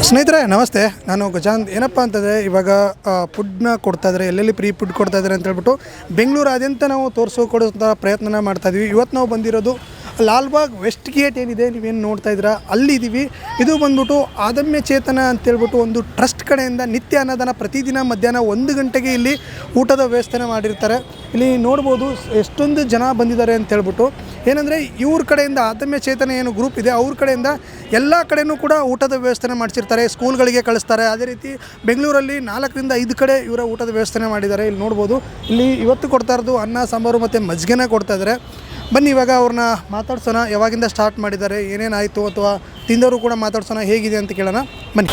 ಸ್ನೇಹಿತರೆ ನಮಸ್ತೆ, ನಾನು ಗಜಾಂತ್. ಏನಪ್ಪ ಅಂತಂದರೆ ಇವಾಗ ಫುಡ್ನ ಕೊಡ್ತಾಯಿದ್ದಾರೆ, ಎಲ್ಲೆಲ್ಲಿ ಫ್ರೀ ಫುಡ್ ಕೊಡ್ತಾಯಿದ್ದಾರೆ ಅಂತ ಹೇಳ್ಬಿಟ್ಟು ಬೆಂಗಳೂರಾದ್ಯಂತ ನಾವು ಕೊಡುವಂಥ ಪ್ರಯತ್ನನ ಮಾಡ್ತಾಯಿದ್ವಿ. ಇವತ್ತು ನಾವು ಬಂದಿರೋದು ಲಾಲ್ಬಾಗ್ ವೆಸ್ಟ್ ಗೇಟ್ ಏನಿದೆ, ನೀವೇನು ನೋಡ್ತಾ ಇದ್ದೀರಾ ಅಲ್ಲಿದ್ದೀವಿ. ಇದು ಬಂದ್ಬಿಟ್ಟು ಅದಮ್ಯ ಚೇತನ ಅಂತೇಳ್ಬಿಟ್ಟು ಒಂದು ಟ್ರಸ್ಟ್ ಕಡೆಯಿಂದ ನಿತ್ಯ ಅನ್ನದಾನ ಪ್ರತಿದಿನ ಮಧ್ಯಾಹ್ನ 1 ಗಂಟೆಗೆ ಇಲ್ಲಿ ಊಟದ ವ್ಯವಸ್ಥೆನ ಮಾಡಿರ್ತಾರೆ. ಇಲ್ಲಿ ನೋಡ್ಬೋದು ಎಷ್ಟೊಂದು ಜನ ಬಂದಿದ್ದಾರೆ ಅಂತೇಳ್ಬಿಟ್ಟು. ಏನಂದರೆ ಇವ್ರ ಕಡೆಯಿಂದ ಅದಮ್ಯ ಚೇತನ ಏನು ಗ್ರೂಪ್ ಇದೆ ಅವ್ರ ಕಡೆಯಿಂದ ಎಲ್ಲ ಕಡೆಯೂ ಕೂಡ ಊಟದ ವ್ಯವಸ್ಥೆನ ಮಾಡಿಸಿರ್ತಾರೆ, ಸ್ಕೂಲ್ಗಳಿಗೆ ಕಳಿಸ್ತಾರೆ. ಅದೇ ರೀತಿ ಬೆಂಗಳೂರಲ್ಲಿ 4ರಿಂದ 5 ಕಡೆ ಇವರ ಊಟದ ವ್ಯವಸ್ಥೆನ ಮಾಡಿದ್ದಾರೆ. ಇಲ್ಲಿ ನೋಡ್ಬೋದು, ಇಲ್ಲಿ ಇವತ್ತು ಕೊಡ್ತಾ ಇರೋದು ಅನ್ನ ಸಾಂಬಾರು ಮತ್ತು ಮಜ್ಜಿಗೆನ ಕೊಡ್ತಾಯಿದ್ದಾರೆ. ಬನ್ನಿ ಇವಾಗ ಅವ್ರನ್ನ ಮಾತಾಡ್ಸೋಣ, ಯಾವಾಗಿಂದ ಸ್ಟಾರ್ಟ್ ಮಾಡಿದ್ದಾರೆ, ಏನೇನಾಯಿತು ಅಥವಾ ತಿಂದವರು ಕೂಡ ಮಾತಾಡ್ಸೋಣ, ಹೇಗಿದೆ ಅಂತ ಕೇಳೋಣ ಬನ್ನಿ.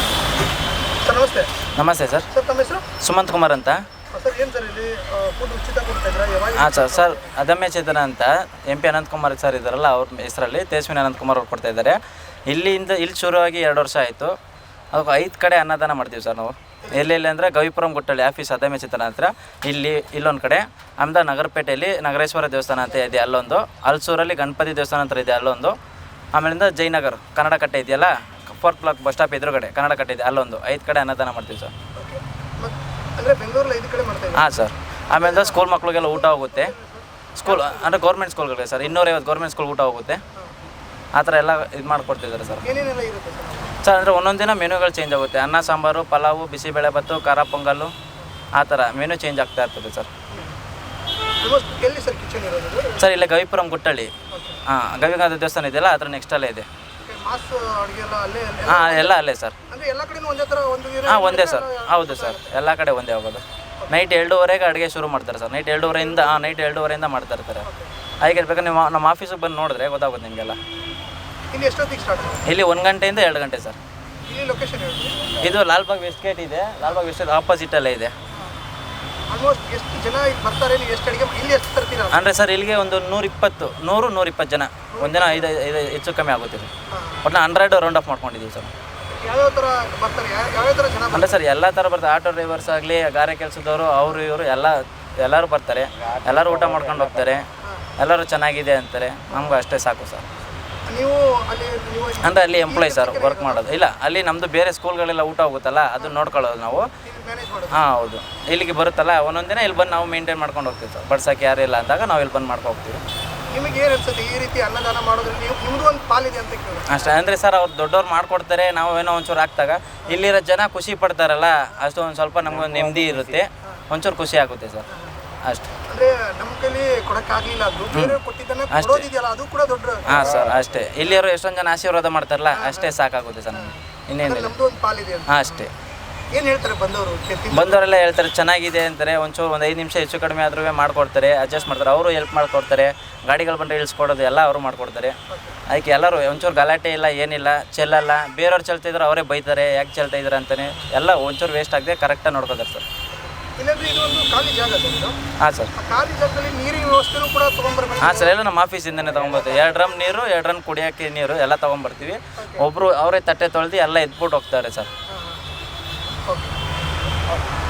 ಸರ್ ನಮಸ್ತೆ. ನಮಸ್ತೆ ಸರ್. ಸರ್ ತಮ್ಮ ಹೆಸರು? ಸುಮಂತ್ ಕುಮಾರ್ ಅಂತ. ಸರ್ ಏನು ಸರ್ ಇಲ್ಲಿ ಫುಡ್ ಉಚಿತ ಕೊಡ್ತಾ ಇದ್ದೀರಾ? ಹಾಂ ಸರ್ ಅದಮ್ಯ ಚೇತನ ಅಂತ MP ಅನಂತಕುಮಾರ್ ಸರ್ ಇದ್ದಾರಲ್ಲ, ಅವ್ರ ಹೆಸರಲ್ಲಿ ತೇಜಸ್ವಿನಿ ಅನಂತಕುಮಾರ್ ಅವ್ರು ಕೊಡ್ತಾ ಇದ್ದಾರೆ. ಇಲ್ಲಿ ಶುರುವಾಗಿ 2 ವರ್ಷ ಆಯಿತು. ಅದಕ್ಕೆ 5 ಕಡೆ ಅನ್ನದಾನ ಮಾಡ್ತೀವಿ ಸರ್ ನಾವು. ಎಲ್ಲೆಲ್ಲಿ ಅಂದರೆ ಗವಿಪುರಂ ಗುಟ್ಟಳ್ಳಿ ಆಫೀಸ್ ಅದಮ್ಯ ಚೇತನ ಹತ್ರ, ಇಲ್ಲೊಂದು ಕಡೆ, ಆಮೇಲೆ ನಗರಪೇಟೆಯಲ್ಲಿ ನಗರೇಶ್ವರ ದೇವಸ್ಥಾನ ಅಂತ ಇದೆ ಅಲ್ಲೊಂದು, ಅಲ್ಸೂರಲ್ಲಿ ಗಣಪತಿ ದೇವಸ್ಥಾನ ಅಂತ ಇದೆ ಅಲ್ಲೊಂದು, ಆಮೇಲಿಂದ ಜಯನಗರ ಕನ್ನಡ ಕಟ್ಟೆ ಇದೆಯಲ್ಲ, 4th ಬ್ಲಾಕ್ ಬಸ್ ಸ್ಟಾಪ್ ಎದುರುಗಡೆ ಕನ್ನಡ ಕಟ್ಟೆ ಇದೆ ಅಲ್ಲೊಂದು 5 ಕಡೆ ಅನ್ನದಾನ ಮಾಡ್ತೀವಿ ಸರ್. ಹಾಂ ಸರ್. ಆಮೇಲೆ ಸ್ಕೂಲ್ ಮಕ್ಕಳಿಗೆಲ್ಲ ಊಟ ಹೋಗುತ್ತೆ. ಸ್ಕೂಲ್ ಅಂದರೆ ಗೌರ್ಮೆಂಟ್ ಸ್ಕೂಲ್ಗಳಿಗೆ ಸರ್ 250 ಗೌರ್ಮೆಂಟ್ ಸ್ಕೂಲ್ ಊಟ ಹೋಗುತ್ತೆ. ಆ ಥರ ಎಲ್ಲ ಇದು ಮಾಡಿಕೊಡ್ತಿದ್ದಾರೆ ಸರ್. ಸರ್ ಅಂದರೆ ಒಂದೊಂದು ದಿನ ಮೆನುಗಳು ಚೇಂಜ್ ಆಗುತ್ತೆ. ಅನ್ನ ಸಾಂಬಾರು, ಪಲಾವು, ಬಿಸಿಬೇಳೆ ಭಾತು, ಖಾರ ಪೊಂಗಲ್ಲು, ಆ ಥರ ಮೆನು ಚೇಂಜ್ ಆಗ್ತಾ ಇರ್ತದೆ ಸರ್. ಸರ್ ಇಲ್ಲೇ ಗವಿಪುರಂ ಗುಟ್ಟಳ್ಳಿ, ಗವಿಗಾಂಧ ದೇವಸ್ಥಾನ ಇದೆಯಲ್ಲ ಅದ್ರ ನೆಕ್ಸ್ಟಲ್ಲೇ ಇದೆ. ಹಾಂ ಎಲ್ಲ ಅಲ್ಲೇ ಸರ್. ಹಾಂ ಒಂದೇ ಸರ್, ಹೌದು ಸರ್, ಎಲ್ಲ ಕಡೆ ಒಂದೇ ಹೋಗೋದು. ನೈಟ್ 2:30ಗೆ ಅಡುಗೆ ಶುರು ಮಾಡ್ತಾರೆ ಸರ್. ನೈಟ್ 2:30ಯಿಂದ ಮಾಡ್ತಾ ಇರ್ತಾರೆ. ಹಾಗೆ ಬೇಕಾದ್ರೆ ನೀವು ನಮ್ಮ ಆಫೀಸಿಗೆ ಬಂದು ನೋಡಿದ್ರೆ ಗೊತ್ತಾಗುತ್ತೆ ನಿಮಗೆಲ್ಲ. ಇಲ್ಲಿ 1 ಗಂಟೆಯಿಂದ 2 ಗಂಟೆ ಸರ್. ಇದು ಲಾಲ್ಬಾಗ್ ವೆಸ್ಟ್ ಗೇಟ್ ಇದೆ, ಲಾಲ್ಬಾಗ್ ವೆಸ್ಟ್ ಆಪೋಸಿಟಲ್ಲೇ ಇದೆ. ಅಂದರೆ ಸರ್ ಇಲ್ಲಿಗೆ ಒಂದು 100-120 ಜನ ಒಂದಿನ 5 ಹೆಚ್ಚು ಕಮ್ಮಿ ಆಗುತ್ತೆ. ಒಟ್ಟು 100 ರೌಂಡ್ ಆಫ್ ಮಾಡ್ಕೊಂಡಿದ್ದೀವಿ ಸರ್. ಅಂದರೆ ಸರ್ ಎಲ್ಲ ಥರ ಬರ್ತಾರೆ. ಆಟೋ ಡ್ರೈವರ್ಸ್ ಆಗಲಿ, ಗಾರೆ ಕೆಲಸದವರು, ಅವರು ಇವರು ಎಲ್ಲರೂ ಬರ್ತಾರೆ. ಎಲ್ಲರೂ ಊಟ ಮಾಡ್ಕೊಂಡು ಹೋಗ್ತಾರೆ. ಎಲ್ಲರೂ ಚೆನ್ನಾಗಿದೆ ಅಂತಾರೆ. ನಮಗೂ ಅಷ್ಟೇ ಸಾಕು ಸರ್. ಅಂದರೆ ಅಲ್ಲಿ ಎಂಪ್ಲಾಯ್ ಸರ್ ವರ್ಕ್ ಮಾಡೋದು. ಇಲ್ಲ, ಅಲ್ಲಿ ನಮ್ಮದು ಬೇರೆ ಸ್ಕೂಲ್ಗಳೆಲ್ಲ ಊಟ ಹೋಗುತ್ತಲ್ಲ, ಅದನ್ನ ನೋಡ್ಕೊಳ್ಳೋದು ನಾವು. ಹಾಂ ಹೌದು, ಇಲ್ಲಿಗೆ ಬರುತ್ತಲ್ಲ ಒಂದೊಂದು ದಿನ ಇಲ್ಲಿ ಬಂದು ನಾವು ಮೇಂಟೈನ್ ಮಾಡ್ಕೊಂಡು ಹೋಗ್ತೀವಿ ಸರ್. ಬಡ್ಸೋಕ್ಕೆ ಯಾರು ಇಲ್ಲ ಅಂದಾಗ ನಾವು ಇಲ್ಲಿ ಬಂದು ಮಾಡ್ಕೊಂಡು ಹೋಗ್ತೀವಿ. ನಿಮಗೆ ಏನು ಅನ್ಸುತ್ತೆ ಈ ರೀತಿ ಅನ್ನದಾನ ಮಾಡೋದ್ರಲ್ಲಿ ನಿಮ್ಮದು ಒಂದು ಪಾಲಿದೆ ಅಂತ ಕೇಳಿ? ಅಷ್ಟೇ. ಅಂದರೆ ಸರ್ ಅವ್ರು ದೊಡ್ಡವ್ರು ಮಾಡಿಕೊಡ್ತಾರೆ, ನಾವು ಏನೋ ಒಂಚೂರು ಹಾಕ್ದಾಗ ಇಲ್ಲಿರೋ ಜನ ಖುಷಿ ಪಡ್ತಾರಲ್ಲ, ಅಷ್ಟು ಒಂದು ಸ್ವಲ್ಪ ನಮಗೊಂದು ನೆಮ್ಮದಿ ಇರುತ್ತೆ, ಒಂಚೂರು ಖುಷಿ ಆಗುತ್ತೆ ಸರ್. ಅಷ್ಟು. ಅಂದರೆ ನಮ್ಮ ಕೈಲಿ ಕೊಡೋಕ್ಕಾಗಲಿಲ್ಲ ಅದು ಬೇರೆ ಕೊಟ್ಟಿದ್ದನ್ನು ಕೊಡೋದಿದೆಯಲ್ಲ, ಅದು ಕೂಡ ದೊಡ್ಡ. ಹಾಂ ಸರ್ ಅಷ್ಟೇ. ಇಲ್ಲಿಯವರು ಎಷ್ಟೊಂದು ಜನ ಆಶೀರ್ವಾದ ಮಾಡ್ತಾರಲ್ಲ, ಅಷ್ಟೇ ಸಾಕಾಗುತ್ತೆ ಸರ್ ನಮಗೆ, ಇನ್ನೇನಿಲ್ಲ. ನಮ್ಮದು ಒಂದು ಪಾಲಿದೆ. ಹಾಂ ಅಷ್ಟೇ. ಏನು ಹೇಳ್ತಾರೆ ಬಂದವರೆಲ್ಲ ಹೇಳ್ತಾರೆ ಚೆನ್ನಾಗಿದೆ ಅಂತಾರೆ. ಒಂಚೂರು ಒಂದು 5 ನಿಮಿಷ ಹೆಚ್ಚು ಕಡಿಮೆ ಆದ್ರೂ ಮಾಡಿಕೊಡ್ತಾರೆ, ಅಡ್ಜಸ್ಟ್ ಮಾಡ್ತಾರೆ. ಅವರು ಹೆಲ್ಪ್ ಮಾಡಿಕೊಡ್ತಾರೆ. ಗಾಡಿಗಳು ಬಂದರೆ ಇಳಿಸ್ಕೊಡೋದು ಎಲ್ಲ ಅವರು ಮಾಡಿಕೊಡ್ತಾರೆ. ಅದಕ್ಕೆ ಎಲ್ಲರೂ ಒಂಚೂರು ಗಲಾಟೆ ಇಲ್ಲ, ಏನಿಲ್ಲ, ಚೆಲ್ಲಲ್ಲ. ಬೇರೆಯವ್ರು ಚೆಲ್ತಾ ಇದ್ರೆ ಅವರೇ ಬೈತಾರೆ, ಯಾಕೆ ಚೆಲ್ತಾ ಇದ್ದಾರೆ ಅಂತಲೇ. ಎಲ್ಲ ಒಂಚೂರು ವೇಸ್ಟ್ ಆಗದೆ ಕರೆಕ್ಟಾಗಿ ನೋಡ್ಕೋತಾರೆ ಸರ್. ಹಾಂ ಸರ್. ಹಾಂ ಸರ್, ಎಲ್ಲ ನಮ್ಮ ಆಫೀಸಿಂದನೇ ತೊಗೊಂಬರ್ತೀವಿ. 2 ಡ್ರಮ್ ನೀರು, 2 ಡ್ರಮ್ ಕುಡಿಯೋಕ್ಕೆ ನೀರು ಎಲ್ಲ ತೊಗೊಂಬರ್ತೀವಿ. ಒಬ್ಬರು ಅವರೇ ತಟ್ಟೆ ತೊಳೆದು ಎಲ್ಲ ಎದ್ಬಿಟ್ಟು ಹೋಗ್ತಾರೆ ಸರ್.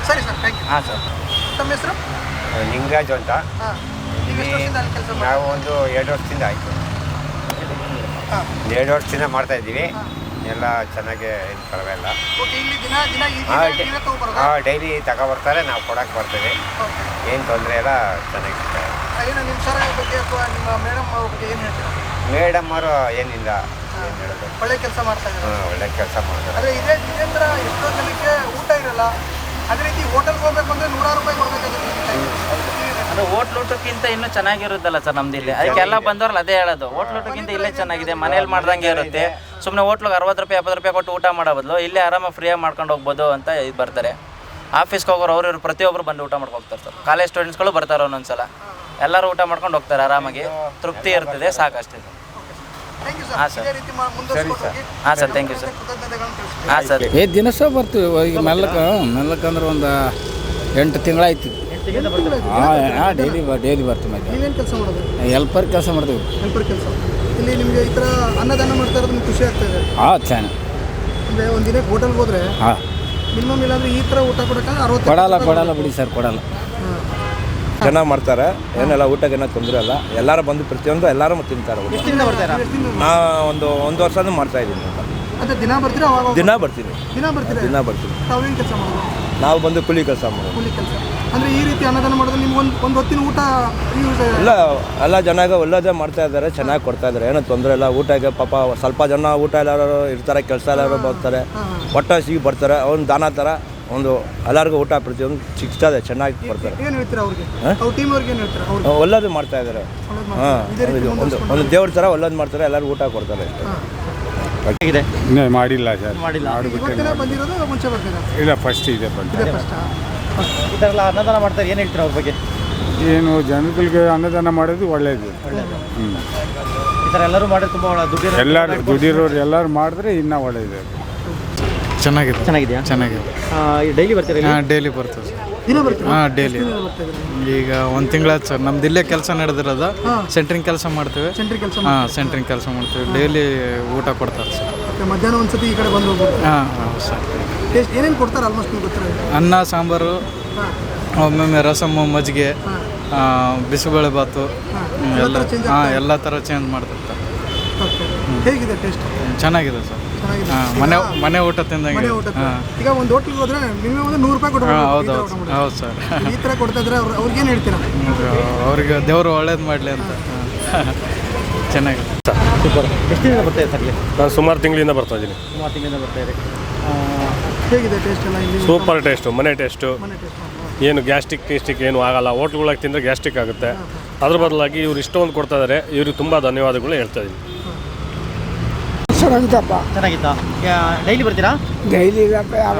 ಸರಿ ಸರ್, ಥ್ಯಾಂಕ್ ಯು. ಹಾಂ ಸರ್. ತಮ್ಮ ಹೆಸರು? ಲಿಂಗರಾಜು ಅಂತ. ನಾವು ಒಂದು 2 ವರ್ಷದಿಂದ ಆಯಿತು. 2 ವರ್ಷದಿಂದ ಮಾಡ್ತಾಯಿದ್ದೀವಿ. ಎಲ್ಲ ಚೆನ್ನಾಗೇ ಏನು ಪರವಾಗಿಲ್ಲ. ಡೈಲಿ ತಗೊಬರ್ತಾರೆ, ನಾವು ಕೊಡೋಕ್ಕೆ ಬರ್ತೇವೆ. ಏನು ತೊಂದರೆ ಇಲ್ಲ, ಚೆನ್ನಾಗಿರುತ್ತೆ. ಮೇಡಮ್ ಅವರು ಏನಿಲ್ಲ, ಏನು ಹೇಳೋದು, ಒಳ್ಳೆ ಕೆಲಸ ಮಾಡ್ತಾರೆ. ಒಳ್ಳೆ ಕೆಲಸ ಮಾಡ್ತಾರೆ. ಆದರೆ ಇದೇ ಥರ ಎಷ್ಟೋ ಜನಕ್ಕೆ ಊಟ ಇರಲ್ಲ. ಅದೇ ರೀತಿ ಹೋಟೆಲ್ಗೆ ಹೋಗ್ಬೇಕು ಅಂದರೆ 100 ರೂಪಾಯಿ ಕೊಡಬೇಕಾಗುತ್ತೆ. ಅಂದರೆ ಹೋಟ್ಲ್ ಊಟಕ್ಕಿಂತ ಇನ್ನೂ ಚೆನ್ನಾಗಿರುತ್ತಲ್ಲ ಸರ್ ನಮ್ದು ಇಲ್ಲಿ. ಅದಕ್ಕೆ ಎಲ್ಲ ಬಂದವ್ರಲ್ಲ ಅದೇ ಹೇಳೋದು, ಹೋಟ್ಲ್ ಊಟಕ್ಕಿಂತ ಇಲ್ಲೇ ಚೆನ್ನಾಗಿದೆ, ಮನೇಲಿ ಮಾಡ್ದಂಗೆ ಇರುತ್ತೆ. ಸುಮ್ಮನೆ ಹೋಟ್ಲಿಗೆ 60 ರೂಪಾಯಿ 70 ರೂಪಾಯಿ ಕೊಟ್ಟು ಊಟ ಮಾಡೋ ಬದಲು ಇಲ್ಲೇ ಆರಾಮಾಗಿ ಫ್ರೀಯಾಗಿ ಮಾಡ್ಕೊಂಡು ಹೋಗ್ಬೋದು ಅಂತ ಇದು ಬರ್ತಾರೆ. ಆಫೀಸ್ಗೆ ಹೋಗೋರು ಅವ್ರವ್ರು ಪ್ರತಿಯೊಬ್ಬರು ಬಂದು ಊಟ ಮಾಡ್ಕೊಂಡು ಹೋಗ್ತಾರೆ ಸರ್. ಕಾಲೇಜ್ ಸ್ಟೂಡೆಂಟ್ಸ್ಗಳು ಬರ್ತಾರೆ ಒಂದೊಂದು ಸಲ. ಎಲ್ಲರೂ ಊಟ ಮಾಡ್ಕೊಂಡು ಹೋಗ್ತಾರೆ ಆರಾಮಾಗಿ, ತೃಪ್ತಿ ಇರ್ತದೆ, ಸಾಕಷ್ಟೇ ಸರ್. ಹಾಂ ಸರ್. ಹಾಂ ಸರ್, ಥ್ಯಾಂಕ್ ಯು ಸರ್. ಹಾಂ ಸರ್. ದಿನಸ ಬರ್ತೀವಿ ಈಗ ಮೆಲ್ಲಕ್ಕಂದ್ರೆ ಒಂದು 8 ತಿಂಗಳಾಯ್ತು. ಹಾಂ ಡೈಲಿ ಬರ್ತೀವಿ. ನೀವೇನು ಕೆಲಸ ಮಾಡೋದು? ಹೆಲ್ಪರ್ ಕೆಲಸ ಮಾಡ್ತೀವಿ. ಹೆಲ್ಪರ್ ಕೆಲಸ. ಇಲ್ಲಿ ನಿಮಗೆ ಈ ಥರ ಅನ್ನದಾನ ಮಾಡ್ತಾ ಇರೋದು ನಿಮ್ಗೆ ಖುಷಿ ಆಗ್ತಾಯಿದೆ? ಹಾಂ ಚೆನ್ನಾಗಿ. ಅಂದರೆ ಒಂದು ದಿನಕ್ಕೆ ಹೋಟೆಲ್ಗೆ ಹೋದರೆ ಹಾಂ ಮಿನಿಮಮ್ ಇಲ್ಲಾಂದರೆ ಈ ಥರ ಊಟ ಕೊಡೋಕೆ 60 ಕೊಡಲ್ಲ ಬಿಡಿ ಸರ್, ಕೊಡಲ್ಲ. ಚೆನ್ನಾಗಿ ಮಾಡ್ತಾರೆ, ಏನೆಲ್ಲ ಊಟಕ್ಕೇನೋ ತೊಂದರೆ ಇಲ್ಲ. ಎಲ್ಲರೂ ಬಂದು ಪ್ರತಿಯೊಂದು ಎಲ್ಲರೂ ತಿಂತಾರೆ. ಎಷ್ಟು ದಿನ ಬರ್ತಾರೆ? ನಾ ಒಂದು ವರ್ಷನೂ ಮಾಡ್ತಾಯಿದ್ದೀನಿ. ಅದೇ ದಿನ ಬರ್ತೀರಾ ಅವಾಗ ದಿನ ಬರ್ತೀವಿ. ದಿನ ಬರ್ತೀರಾ? ದಿನ ಬರ್ತೀವಿ. ತಾವೇನು ಕೆಲಸ ಮಾಡೋದು? ನಾವು ಬಂದು ಕೂಲಿ ಕೆಲಸ ಮಾಡೋದು. ಕೂಲಿ ಕೆಲಸ ಅಂದರೆ ಈ ರೀತಿ ಅನ್ನದಾನ ಮಾಡೋದು ನಿಮ್ಗೆ ಒಂದು ಹೊತ್ತಿನ ಊಟ ಯೂಸ್ ಎಲ್ಲ ಜನಾಗ ಒಳ್ಳೇದೇ ಮಾಡ್ತಾ ಇದ್ದಾರೆ, ಚೆನ್ನಾಗಿ ಕೊಡ್ತಾ ಇದ್ದಾರೆ, ಏನೋ ತೊಂದರೆ ಇಲ್ಲ. ಊಟಕ್ಕೆ ಪಾಪ ಸ್ವಲ್ಪ ಜನ ಊಟ ಎಲ್ಲರೂ ಇರ್ತಾರೆ, ಕೆಲಸ ಎಲ್ಲರೂ ಬರ್ತಾರೆ, ಹೊಟ್ಟೆ ಸಿಗಿ ಬರ್ತಾರೆ. ಅವ್ನು ದಾನ ಥರ ಒಂದು ಎಲ್ಲರಿಗೂ ಊಟ ಪ್ರತಿಯೊಂದು ಸಿಗ್ತದೆ, ಚೆನ್ನಾಗಿ ಬರ್ತಾರೆ. ಏನು ಹೇಳ್ತೀರಾ ಅವ್ರಿಗೆ? ಅವ್ರ ಟೀಮ್ ಅವ್ರಿಗೆ ಏನು ಹೇಳ್ತೀರಾ? ಅವ್ರಿಗೆ ಒಳ್ಳೇದು ಮಾಡ್ತಾ ಇದ್ದಾರೆ. ಒಂದು ದೇವ್ರ ಥರ ಒಳ್ಳೇದು ಮಾಡ್ತಾರೆ, ಎಲ್ಲರಿಗೂ ಊಟ ಕೊಡ್ತಾರೆ. ಹೇಗಿದೆ? ಇನ್ನೂ ಮಾಡಿಲ್ಲ ಸರ್. ಇವತ್ತಿನ ಬಂದಿರೋದು ಮುಂಚೆ ಬರ್ತೀರಾ? ಇಲ್ಲ, ಫಸ್ಟ್ ಇದೆ ಬಂದ. ಇದೇ ಫಸ್ಟಾ? ಈ ಥರ ಎಲ್ಲ ಅನ್ನದಾನ ಮಾಡ್ತಾರೆ, ಏನು ಹೇಳ್ತೀರಾ ಅವ್ರ ಬಗ್ಗೆ? ಏನು ಜನಗಳಿಗೆ ಅನ್ನದಾನ ಮಾಡೋದು ಒಳ್ಳೆಯದು. ಈ ಥರ ಎಲ್ಲರೂ ಮಾಡಿದ್ರೆ ತುಂಬ ದುಡ್ಡು ಎಲ್ಲರೂ ದುಡಿರೋರು ಎಲ್ಲರೂ ಮಾಡಿದ್ರೆ ಇನ್ನೂ ಒಳ್ಳೆಯದು. ಚೆನ್ನಾಗಿದೆಯಾ? ಚೆನ್ನಾಗಿದೆ. ಡೈಲಿ ಬರ್ತೀರಾ ಇಲ್ಲಿ? ಹಾಂ, ಡೈಲಿ ಬರ್ತದೆ. ದಿನ ಬರ್ತೀರಾ? ಹಾಂ, ಡೈಲಿ. ಈಗ ಒಂದು ತಿಂಗಳಾಯ್ತು ಸರ್. ನಮ್ದು ಇಲ್ಲೇ ಕೆಲಸ ನಡೆದಿರೋದು. ಸೆಂಟ್ರಿಂಗ್ ಕೆಲಸ ಮಾಡ್ತೀವಿ. ಸೆಂಟ್ರಿ ಕೆಲಸ ಹಾಂ, ಸೆಂಟ್ರಿಂಗ್ ಕೆಲಸ ಮಾಡ್ತೀವಿ. ಡೈಲಿ ಊಟ ಕೊಡ್ತಾರೆ ಸರ್. ಓಕೆ, ಮಧ್ಯಾಹ್ನ ಒಂದ್ಸತಿ ಈ ಕಡೆ ಬಂದು ಹೋಗ್ಬೋದು. ಹಾಂ ಹೌದು ಸರ್. ಟೇಸ್ಟ್ ಏನೇನು ಕೊಡ್ತಾರೆ ಆಲ್ಮೋಸ್ಟ್ ನಿಮ್ಗೆ ಗೊತ್ತಿರೋದು? ಅನ್ನ, ಸಾಂಬಾರು, ಒಮ್ಮೊಮ್ಮೆ ರಸಮ್ಮು, ಮಜ್ಜಿಗೆ, ಬಿಸಿಬೇಳೆ ಬಾತು, ಎಲ್ಲ ಎಲ್ಲ ಥರ ಚೇಂಜ್ ಮಾಡ್ತಿರ್ತಾರೆ. ಓಕೆ, ಹೇಗಿದೆ ಟೇಸ್ಟ್? ಚೆನ್ನಾಗಿದೆ ಸರ್. ಚೆನ್ನಾಗಿದೆ. ಹಾಂ, ಮನೆ ಊಟ ತಿಂದಂಗೆ. ಮನೆ ಊಟ. ಹಾಂ, ಈಗ ಒಂದು ಹೋಟ್ಲಿಗೆ ಹೋದ್ರೆ ಮಿನಿಮಮ್ ಒಂದು 100 ರೂಪಾಯಿ ಕೊಟ್ಟು ಹಾಂ, ಹೌದು ಹೌದು ಸರ್. ಈ ಥರ ಕೊಡ್ತಾ ಇದ್ರೆ ಅವ್ರಿಗೇನು ಹೇಳ್ತೀರಾ? ಅವ್ರಿಗೆ ದೇವರು ಒಳ್ಳೇದು ಮಾಡಲಿ ಅಂತ. ಚೆನ್ನಾಗಿದೆ. ಸೂಪರ್. ಎಷ್ಟು ದಿನ ಬರ್ತಾ ಇದೆ ಸರ್ ಇಲ್ಲಿ? ನಾನು ಸುಮಾರು ತಿಂಗಳಿಂದ ಬರ್ತಾ ಇದ್ದೀನಿ. ಸುಮಾರು ತಿಂಗಳಿಂದ ಬರ್ತಾ ಇದೆ. ಹೇಗಿದೆ ಟೇಸ್ಟ್ ಎಲ್ಲ ಇಲ್ಲಿ? ಸೂಪರ್ ಟೇಸ್ಟು, ಮನೆ ಟೇಸ್ಟು. ಮನೆ ಟೇಸ್ಟ್. ಏನು ಗ್ಯಾಸ್ಟ್ರಿಕ್ ಏನು ಆಗಲ್ಲ. ಹೋಟ್ಲ್ಗಳಾಗಿ ತಿಂದರೆ ಗ್ಯಾಸ್ಟ್ರಿಕ್ ಆಗುತ್ತೆ. ಅದ್ರ ಬದಲಾಗಿ ಇವ್ರು ಇಷ್ಟೊಂದು ಕೊಡ್ತಾ ಇದ್ದಾರೆ, ಇವ್ರಿಗೆ ತುಂಬ ಧನ್ಯವಾದಗಳು ಹೇಳ್ತಾ ಇದ್ದೀನಿ. ಚೆನ್ನಾಗಿತ್ತಾ? ಡೈಲಿ ಬರ್ತೀರಾ? ಡೈಲಿ ಬಂದಿದ್ದೀರಾ?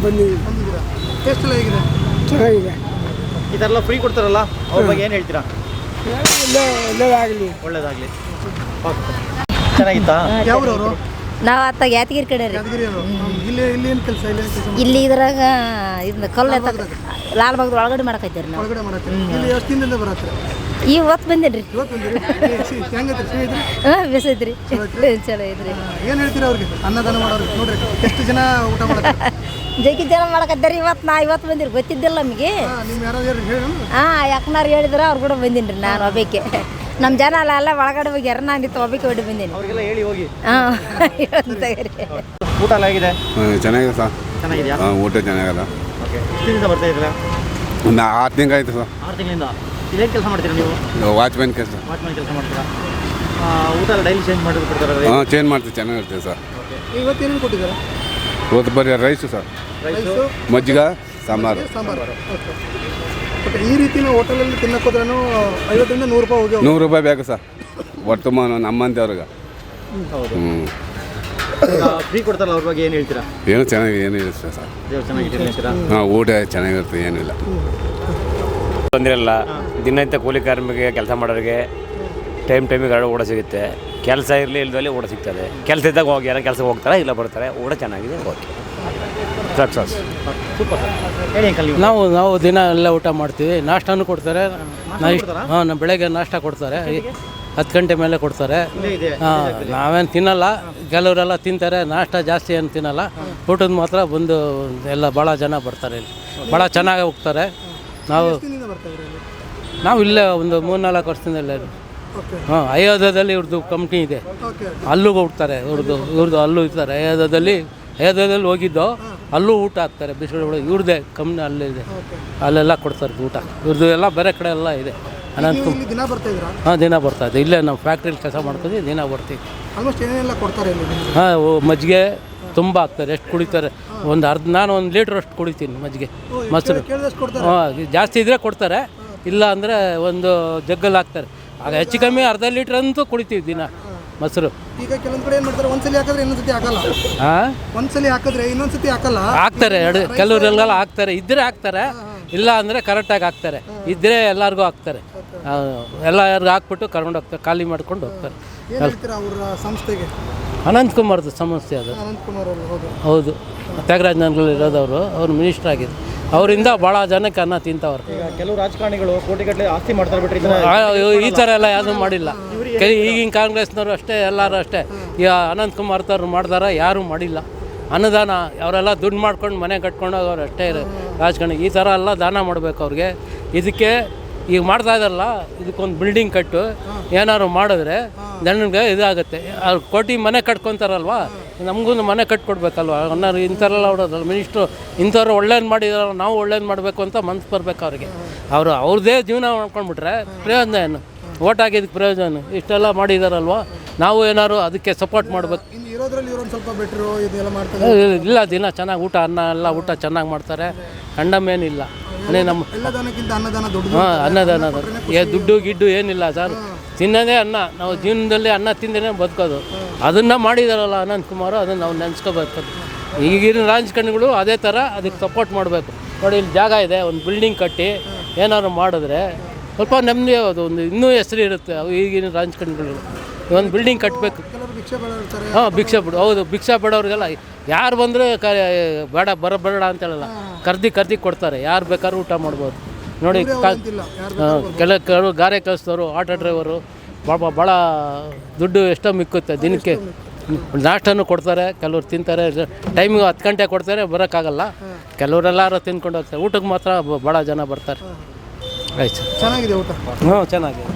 ಬಂದಿದ್ದೀರಾ? ಟೇಸ್ಟ್ ಎಲ್ಲ ಹೇಗಿದೆ? ಚೆನ್ನಾಗಿದೆ. ಈ ಥರ ಎಲ್ಲ ಫ್ರೀ ಕೊಡ್ತಾರಲ್ಲ, ಅವ್ರ ಬಗ್ಗೆ ಏನು ಹೇಳ್ತೀರಾ? ಒಳ್ಳೆಯದಾಗಲಿ. ಒಳ್ಳೇದಾಗಲಿ. ಚೆನ್ನಾಗಿತ್ತಾ? ಯಾವ್ರವರು? ನಾವು ಅತ್ತಾಗ ಯಾದಗಿರಿ ಕಡೆ ರೀ. ಯಾದಗಿರಿಯವರು? ಇಲ್ಲಿ ಏನು ಕೆಲಸ? ಇಲ್ಲಿ ಇದ್ರಾಗ ಇದನ್ನ ಕಲ್ಲು ಲಾಲ್ಬಾಗ್ದ ಒಳಗಡೆ ಮಾಡಕತ್ತೀರಿ ನಾವು. ಒಳಗಡೆ ಮಾಡಕ್ಕೆ ಇಲ್ಲಿ ಎಷ್ಟು ದಿನದಿಂದ ಬರತ್ತೆ? ಇವತ್ತು ಬಂದೇನಿ ರೀ. ಇವತ್ತು ಬಂದಿರಿ? ಹೆಂಗೈತ್ರಿ? ಚೆನ್ನಾಗಿದ್ರಿ? ಹಾಂ, ಬೇಸೈತ್ರಿ. ಚಲೋ ಐತ್ರಿ. ಏನು ಹೇಳ್ತೀರಿ ಅವ್ರಿಗೆ ಅನ್ನದಾನ ಮಾಡೋರಿಗೆ? ನೋಡ್ರಿ ಎಷ್ಟು ಜನ ಊಟ ಮಾಡ್ತಾರೆ. ಜಗ್ಗಿ ಜನ ಮಾಡಕತ್ತಾರ. ಇವತ್ತು ಬಂದಿರಿ, ಗೊತ್ತಿದ್ದಿಲ್ಲ ನಮಗೆ. ನಿಮ್ಮ ಯಾರು ಹೇಳಿ? ಹಾಂ, ಯಾಕನಾರು ಹೇಳಿದ್ರೆ ಅವ್ರು ಕೂಡ ಬಂದೀನಿ ರೀ. ನಾನು ಒಬ್ಬಕ್ಕೆ, ನಮ್ಮ ಜನ ಅಲ್ಲ ಒಳಗಡೆ ಹೋಗ್ಯಾರ, ನಾನು ಇತ್ತು ಒಬ್ಬಕ್ಕೆ ಹೊಡಿ ಬಂದೀನಿ. ಅವ್ರಿಗೆಲ್ಲ ಹೇಳಿ ಹೋಗಿ. ಹಾಂ, ಊಟ ಎಲ್ಲ ಹೇಗಿದೆ? ಚೆನ್ನಾಗಿದೆ ಸರ್. ಚೆನ್ನಾಗಿದೆಯಾ? ಊಟ ಚೆನ್ನಾಗಲ್ಲ. ಓಕೆ. ಎಷ್ಟು ದಿನದಿಂದ ಬರ್ತಾ ಇದ್ದೀರಾ? ಒಂದು 6 ತಿಂಗಳಾಯ್ತು ಸರ್. 6 ತಿಂಗಳಿಂದ. ಇಲ್ಲೇನು ಕೆಲಸ ಮಾಡ್ತೀರಾ ನೀವು? ವಾಚ್ಮ್ಯಾನ್ ಕೆಲಸ. ವಾಚ್ಮ್ಯಾನ್ ಕೆಲಸ ಮಾಡ್ತೀರಾ? ಊಟ ಎಲ್ಲ ಡೈಲಿ ಚೇಂಜ್ ಮಾಡಿ ಕೊಡ್ತಾರೆ? ಹಾಂ, ಚೇಂಜ್ ಮಾಡ್ತೀವಿ, ಚೆನ್ನಾಗಿರ್ತೀವಿ ಸರ್. ಇವತ್ತೇನೇನು ಕೊಟ್ಟಿದ್ದಾರೆ? ಇವತ್ತು ಬರೀ ರೈಸು ಸರ್, ರೈಸು, ಮಜ್ಜಿಗೆ, ಸಾಂಬಾರು. ಓಕೆ. ಓಕೆ, ಈ ರೀತಿ ನಾವು ಹೋಟೆಲಲ್ಲಿ ತಿನ್ನಕ್ಕೆ ಹೋದ್ರೂ 50ರಿಂದ 100 ರೂಪಾಯಿ ಹೋಗಿ 100 ರೂಪಾಯಿ ಬೇಕು ಸರ್ ಒಟ್ಟು ನಮ್ಮಂತವ್ರಿಗೆ. ಹೌದು. ಫ್ರೀ ಕೊಡ್ತಾರಲ್ಲ, ಅವ್ರ ಬಗ್ಗೆ ಏನು ಹೇಳ್ತೀರಾ? ಏನು ಚೆನ್ನಾಗಿ ಏನು ಇಲ್ಲ ಸರ್. ದೇವ್ರು ಚೆನ್ನಾಗಿಟ್ಟಿರ್ಲಿ ಅಂತೀರಾ? ಹಾಂ, ಊಟ ಚೆನ್ನಾಗಿರುತ್ತೆ, ಏನಿಲ್ಲ ತೊಂದರೆ ಇಲ್ಲ. ದಿನನಿತ್ಯ ಕೂಲಿ ಕಾರ್ಮಿಕರಿಗೆ, ಕೆಲಸ ಮಾಡೋರಿಗೆ ಟೈಮಿಗೆ ಊಟ ಸಿಗುತ್ತೆ. ಕೆಲಸ ಇರಲಿ ಇಲ್ಲದಲ್ಲಿ ಊಟ ಸಿಗ್ತದೆ. ಕೆಲಸ ಇದ್ದಾಗ ಹೋಗಿ ಯಾರೋ ಕೆಲಸಕ್ಕೆ ಹೋಗ್ತಾರೆ, ಇಲ್ಲ ಬರ್ತಾರೆ. ಊಟ ಚೆನ್ನಾಗಿದೆ, ಓಕೆ, ಸಕ್ಸಸ್. Super sir. ಹೇಳಿ ಅಂಕಲ್, ನೀವು? ನಾವು ದಿನ ಎಲ್ಲ ಊಟ ಮಾಡ್ತೀವಿ. ನಾಷ್ಟಾನು ಕೊಡ್ತಾರೆ. ಹಾಂ, ನಮ್ಮ ಬೆಳಗ್ಗೆ ನಾಷ್ಟ ಕೊಡ್ತಾರೆ, 10 ಗಂಟೆ ಮೇಲೆ ಕೊಡ್ತಾರೆ. ಹಾಂ, ನಾವೇನು ತಿನ್ನಲ್ಲ, ಕೆಲವರೆಲ್ಲ ತಿಂತಾರೆ. ನಾಷ್ಟ ಜಾಸ್ತಿ ಏನು ತಿನ್ನಲ್ಲ. ಊಟದ ಮಾತ್ರ ಬಂದು ಎಲ್ಲ ಭಾಳ ಜನ ಬರ್ತಾರೆ. ಇಲ್ಲಿ ಭಾಳ ಚೆನ್ನಾಗಿ ಹೋಗ್ತಾರೆ. ನಾವು ಇಲ್ಲೇ ಒಂದು 3-4 ವರ್ಷದಿಂದ ಇಲ್ಲ. ಹಾಂ, ಅಯೋಧ್ಯದಲ್ಲಿ ಇವ್ರದ್ದು ಕಂಪ್ನಿ ಇದೆ, ಅಲ್ಲಿಗೆ ಹೋಗ್ತಾರೆ. ಇವ್ರದ್ದು ಅಲ್ಲೂ ಇರ್ತಾರೆ. ಅಯೋಧ್ಯದಲ್ಲಿ ಹೋಗಿದ್ದು, ಅಲ್ಲೂ ಊಟ ಹಾಕ್ತಾರೆ. ಬಿಸಿಲು ಇವ್ರದ್ದೇ ಕಂಪ್ನಿ ಅಲ್ಲಿದೆ, ಅಲ್ಲೆಲ್ಲ ಕೊಡ್ತಾರೆ ಊಟ. ಇವ್ರದ್ದು ಎಲ್ಲ ಬೇರೆ ಕಡೆ ಎಲ್ಲ ಇದೆ. ಅನಂತಕುಮಾರ್ ದಿನ ಬರ್ತಾ ಇದ್ದೀರಾ? ಹಾಂ, ದಿನ ಬರ್ತಾ ಇದೆ. ಇಲ್ಲೇ ನಾವು ಫ್ಯಾಕ್ಟ್ರಿಲಿ ಕೆಲಸ ಮಾಡ್ತೀವಿ, ದಿನ ಬರ್ತೀವಿ. ಆಲ್ಮೋಸ್ಟ್ ಏನೆಲ್ಲ ಕೊಡ್ತಾರೆ ಇಲ್ಲಿ? ಹಾಂ, ಮಜ್ಜಿಗೆ ತುಂಬ ಹಾಕ್ತಾರೆ. ಎಷ್ಟು ಕುಡಿತಾರೆ? ನಾನು 1 ಲೀಟ್ರ್ ಅಷ್ಟು ಕುಡಿತೀನಿ ಮಜ್ಜಿಗೆ, ಮೊಸರು. ಹಾಂ, ಜಾಸ್ತಿ ಇದ್ದರೆ ಕೊಡ್ತಾರೆ, ಇಲ್ಲ ಅಂದರೆ ಒಂದು ಜಗ್ಗಲ್ಲಿ ಹಾಕ್ತಾರೆ. ಆಗ ಹೆಚ್ಚು ಕಮ್ಮಿ ಅರ್ಧ ಲೀಟ್ರ್ ಅಂತೂ ಕುಡಿತೀವಿ ದಿನ ಮೊಸರು. ಈಗ ಕೆಲವೊಂದು ಕಡೆ ಏನು ಮಾಡ್ತಾರೆ, ಒಂದ್ಸಲಿ ಹಾಕಿದ್ರೆ ಇನ್ನೊಂದ್ಸತಿ ಹಾಕಲ್ಲ. ಹಾಂ, ಒಂದ್ಸಲಿ ಹಾಕಿದ್ರೆ ಇನ್ನೊಂದ್ಸತಿ ಹಾಕಲ್ಲ. ಹಾಕ್ತಾರೆ. ಕೆಲವರೆಲ್ಲ ಹಾಕ್ತಾರೆ, ಇದ್ದರೆ ಹಾಕ್ತಾರೆ, ಇಲ್ಲ ಅಂದರೆ ಕರೆಕ್ಟಾಗಿ ಹಾಕ್ತಾರೆ. ಇದ್ದರೆ ಎಲ್ಲರಿಗೂ ಹಾಕ್ತಾರೆ. ಎಲ್ಲರಿಗೂ ಹಾಕ್ಬಿಟ್ಟು ಕರ್ಕೊಂಡು ಹೋಗ್ತಾರೆ, ಖಾಲಿ ಮಾಡ್ಕೊಂಡು ಹೋಗ್ತಾರೆ. ಅವರ ಸಂಸ್ಥೆಗೆ ಅನಂತಕುಮಾರ್ದು ಸಮಸ್ಯೆ ಅದು. ಅನಂತಕುಮಾರ್ ಅವರು? ಹೌದು, ತ್ಯಾಗರಾಜ ನಗರಲ್ಲಿ ಇರೋದವರು. ಅವರು ಮಿನಿಸ್ಟರ್ ಆಗಿದ್ದು. ಅವರಿಂದ ಭಾಳ ಜನಕ್ಕೆ ಅನ್ನ ತಿಂತವ್ರು. ಈಗ ಕೆಲವು ರಾಜಕಾರಣಿಗಳು ಕೋಟಿಗಟ್ಟಲೆ ಆಸ್ತಿ ಮಾಡ್ತಾರೆ ಬಿಟ್ಟರೆ ಈ ಥರ ಎಲ್ಲ ಯಾವುದೂ ಮಾಡಿಲ್ಲ. ಈಗಿನ ಕಾಂಗ್ರೆಸ್ನವರು ಅಷ್ಟೇ, ಎಲ್ಲರೂ ಅಷ್ಟೇ. ಈಗ ಅನಂತಕುಮಾರ್ ಅವ್ರು ಮಾಡ್ದಾರ, ಯಾರೂ ಮಾಡಿಲ್ಲ. ಅನ್ನದಾನ ಅವರೆಲ್ಲ ದುಡ್ಡು ಮಾಡ್ಕೊಂಡು ಮನೆ ಕಟ್ಕೊಂಡು ಹೋಗೋರು ಅಷ್ಟೇ ರಾಜಕಾರಣಿ. ಈ ಥರ ಎಲ್ಲ ದಾನ ಮಾಡಬೇಕು ಅವ್ರಿಗೆ. ಇದಕ್ಕೆ ಈಗ ಮಾಡ್ತಾ ಇದ್ದಾರಲ್ಲ ಇದಕ್ಕೊಂದು ಬಿಲ್ಡಿಂಗ್ ಕಟ್ಟು ಏನಾದ್ರು ಮಾಡಿದ್ರೆ ಜನರಿಗೆ ಇದಾಗುತ್ತೆ. ಅವ್ರು ಕೋಟಿ ಮನೆ ಕಟ್ಕೊತಾರಲ್ವ, ನಮಗೂ ಮನೆ ಕಟ್ಕೊಡ್ಬೇಕಲ್ವ. ಅನ್ನೋರು ಇಂಥವ್ರೆಲ್ಲ ಹೊಡೋದಲ್ಲ ಮಿನಿಸ್ಟ್ರು, ಇಂಥವ್ರು ಒಳ್ಳೇದು ಮಾಡಿದಾರ, ನಾವು ಒಳ್ಳೇದು ಮಾಡಬೇಕು ಅಂತ ಮನ್ಸು ಬರ್ಬೇಕು ಅವ್ರಿಗೆ. ಅವ್ರದ್ದೇ ಜೀವನ ಮಾಡ್ಕೊಂಡ್ಬಿಟ್ರೆ ಪ್ರಯೋಜನ ಏನು? ಓಟ್ ಹಾಕಿದ್ದಕ್ಕೆ ಪ್ರಯೋಜನ. ಇಷ್ಟೆಲ್ಲ ಮಾಡಿದಾರಲ್ವ, ನಾವು ಏನಾದ್ರು ಅದಕ್ಕೆ ಸಪೋರ್ಟ್ ಮಾಡಬೇಕು. ಇನ್ನು ಇರೋದ್ರಲ್ಲಿ ಇವ್ರೊಂದು ಸ್ವಲ್ಪ ಬೆಟ್ರು ಇದೆಲ್ಲ ಮಾಡ್ತಾರೆ. ಇಲ್ಲ, ದಿನ ಚೆನ್ನಾಗಿ ಊಟ, ಅನ್ನ ಎಲ್ಲ ಊಟ ಚೆನ್ನಾಗಿ ಮಾಡ್ತಾರೆ, ಕಂಡಮೇನಿಲ್ಲ. ನಮ್ಮ ಎಲ್ಲ ದಾನಕ್ಕಿಂತ ಅನ್ನದಾನ ದೊಡ್ಡದು. ಹಾಂ, ಅನ್ನದಾನ ದುಡ್ಡು ಗಿಡ್ಡು ಏನಿಲ್ಲ ಸರ್, ತಿನ್ನೋದೇ ಅನ್ನ. ನಾವು ಜೀವನದಲ್ಲಿ ಅನ್ನ ತಿಂದೇ ಬದುಕೋದು. ಅದನ್ನು ಮಾಡಿದಾರಲ್ಲ ಅನಂತಕುಮಾರ್, ಅದನ್ನು ನಾವು ನೆನೆಸ್ಕೋಬೇಕು. ಈಗಿನ ರಾಜಕಾರಣಿಗಳು ಅದೇ ಥರ ಅದಕ್ಕೆ ಸಪೋರ್ಟ್ ಮಾಡಬೇಕು. ನೋಡಿ, ಇಲ್ಲಿ ಜಾಗ ಇದೆ, ಒಂದು ಬಿಲ್ಡಿಂಗ್ ಕಟ್ಟಿ ಏನಾದ್ರು ಮಾಡಿದ್ರೆ ಸ್ವಲ್ಪ ನೆಮ್ಮದಿ, ಒಂದು ಇನ್ನೂ ಹೆಸರು ಇರುತ್ತೆ. ಅವು ಈಗಿನ ರಾಜಕಾರಣಿಗಳು ಒಂದು ಬಿಲ್ಡಿಂಗ್ ಕಟ್ಟಬೇಕು. ಹಾಂ, ಭಿಕ್ಷೆ ಬಿಡು, ಹೌದು, ಭಿಕ್ಷೆ ಬಿಡೋರಿಗೆಲ್ಲ ಯಾರು ಬಂದರೆ ಬೇಡ ಬರಬೇಡ ಅಂತ ಹೇಳಲ್ಲ, ಕರ್ದಿ ಕೊಡ್ತಾರೆ. ಯಾರು ಬೇಕಾದ್ರೂ ಊಟ ಮಾಡ್ಬೋದು. ನೋಡಿ, ಕೆಲವು ಗಾರೆ ಕೆಲಸದವರು, ಆಟೋ ಡ್ರೈವರು ಭಾಳ ದುಡ್ಡು ಎಷ್ಟೋ ಮಿಕ್ಕುತ್ತೆ ದಿನಕ್ಕೆ. ನಾಷ್ಟನೂ ಕೊಡ್ತಾರೆ, ಕೆಲವ್ರು ತಿಂತಾರೆ. ಟೈಮಿಗೆ 10 ಗಂಟೆ ಕೊಡ್ತಾರೆ, ಬರೋಕ್ಕಾಗಲ್ಲ. ಕೆಲವರೆಲ್ಲರೂ ತಿಂದ್ಕೊಂಡು ಹೋಗ್ತಾರೆ. ಊಟಕ್ಕೆ ಮಾತ್ರ ಭಾಳ ಜನ ಬರ್ತಾರೆ. ಆಯ್ತು, ಚೆನ್ನಾಗಿದೆ ಊಟ. ಹ್ಞೂ, ಚೆನ್ನಾಗಿದೆ.